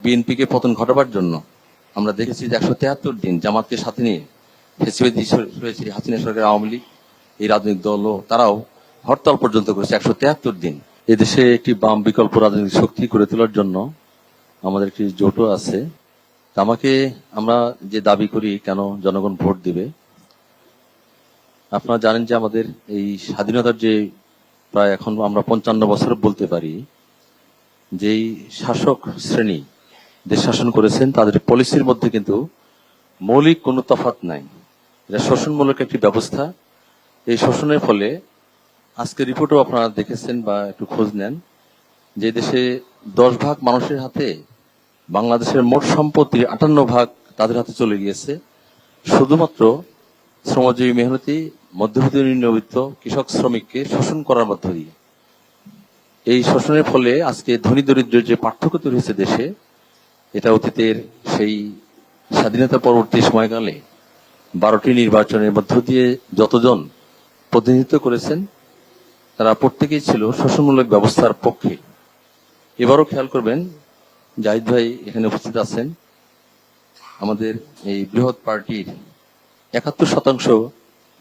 বিএনপিকে পতন ঘটাবার জন্য আমরা দেখেছি যে 173 দিন জামাতকে সাথে নিয়ে ফেসিবাদী হাসিনা সরকার, আওয়ামী লীগ, এই রাজনৈতিক দলও তারাও হরতাল পর্যন্ত করেছে 173 দিন। এদেশে একটি বাম বিকল্প রাজনৈতিক শক্তি করে তোলার জন্য আমাদের একটি জোটও আছে। আমাকে আমরা যে দাবি করি কেন জনগণ ভোট দিবে, আপনারা জানেন যে আমাদের এই স্বাধীনতার যে প্রায় এখন আমরা 55 বছর বলতে পারি, যেই শাসক শ্রেণী দেশ শাসন করেছেন তাদের পলিসির মধ্যে কিন্তু মৌলিক কোনো তফাৎ নাই। এটা শোষণমূলক একটি ব্যবস্থা। এই শোষণের ফলে আজকে রিপোর্টও আপনারা দেখেছেন বা একটু খোঁজ নেন যে দেশে 10 ভাগ মানুষের হাতে বাংলাদেশের মোট সম্পত্তির 58 ভাগ তাদের হাতে চলে গিয়েছে শুধুমাত্র শ্রমজীবী মেহনতি মধ্যবিত্ত নিম্নবিত্ত কৃষক শ্রমিককে শোষণ করার মধ্য দিয়ে। এই শোষণের ফলে আজকে ধনী দরিদ্রের যে পার্থক্য তৈরি হয়েছে দেশে, এটা অতীতের সেই স্বাধীনতা পরবর্তী সময়কালে 12টি নির্বাচনের মধ্য দিয়ে যতজন প্রতিনিধিত্ব করেছেন তারা প্রত্যেকেই ছিল শোষণমূলক ব্যবস্থার পক্ষে। এবারও খেয়াল করবেন, জাহিদ ভাই এখানে উপস্থিত আছেন, আমাদের এই বৃহৎ পার্টির 71%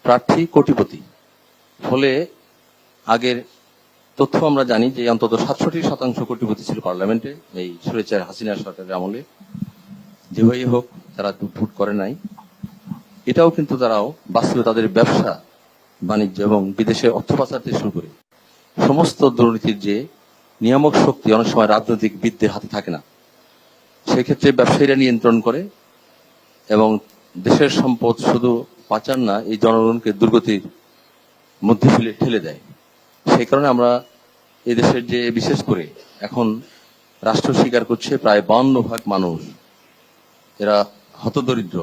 প্রার্থী কোটিপতি। ফলে আগের তথ্য আমরা জানি যে অন্তত 67% কোটিপতি ছিল পার্লামেন্টে এই স্বৈরাচার হাসিনা সরকারের আমলে। যেভাবেই হোক তারা ভোট করে নাই। এটাও কিন্তু তারাও বাস্তবে তাদের ব্যবসা বাণিজ্য এবং বিদেশে অর্থ পাচার থেকে শুরু করে সমস্ত দুর্নীতির যে নিয়ামক শক্তি অনেক সময় রাজনৈতিক বিদদের হাতে থাকে না, সেক্ষেত্রে ব্যবসায়ীরা নিয়ন্ত্রণ করে এবং দেশের সম্পদ শুধু পাচার না, এই জনগণকে দুর্গতির মধ্যে ঠেলে দেয়। সেই কারণে আমরা এই দেশের যে বিশেষ করে এখন রাষ্ট্র স্বীকার করছে প্রায় 52 ভাগ মানুষ, এরা হতদরিদ্র,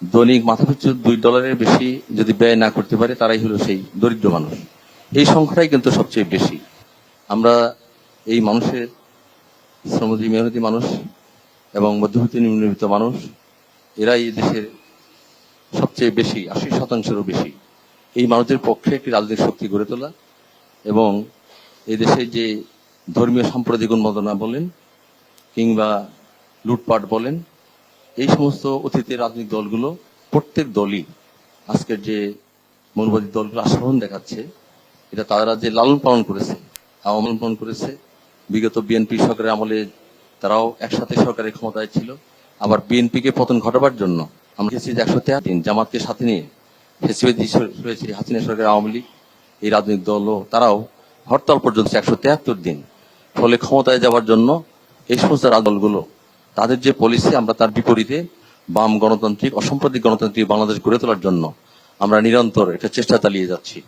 দৈনিক মাথাপিছু $2 বেশি যদি ব্যয় না করতে পারে তারাই হলো সেই দরিদ্র মানুষ। এই সংখ্যাটাই কিন্তু সবচেয়ে বেশি। আমরা এই মানুষের শ্রমজীবী মেহনতি মানুষ এবং মধ্যবিত্ত নিম্নবিত্ত মানুষ, এরাই এই দেশের সবচেয়ে বেশি, 80%-এরও বেশি। এই মানুষদের পক্ষে একটি রাজনৈতিক শক্তি গড়ে তোলা এবং এই দেশে যে ধর্মীয় সাম্প্রদায়িক উন্মাদনা বলেন কিংবা লুটপাট বলেন, এই সমস্ত অতীতের রাজনৈতিক দলগুলো প্রত্যেক দলই আজকের যে মৌলবাদী দলগুলো আস্বাদন দেখাচ্ছে, এটা তারা যে লালন পালন করেছে, আওয়ামী পালন করেছে। বিগত বিএনপি সরকারের আমলে তারাও একসাথে সরকারের ক্ষমতায় ছিল। আবার বিএনপিকে পতন ঘটাবার জন্য আমরা দেখেছি যে 173 দিন জামাতকে সাথে নিয়ে ফেসিবাদী হাসিনা সরকার, আওয়ামী লীগ, এই রাজনৈতিক দলও তারাও হরতাল পর্যন্ত 173 দিন। ফলে ক্ষমতায় যাওয়ার জন্য এই সমস্ত দলগুলো তাদের যে পলিসি, আমরা তার বিপরীতে বাম গণতান্ত্রিক অসাম্প্রদায়িক গণতান্ত্রিক বাংলাদেশ গড়ে তোলার জন্য আমরা নিরন্তর একটা চেষ্টা চালিয়ে যাচ্ছি।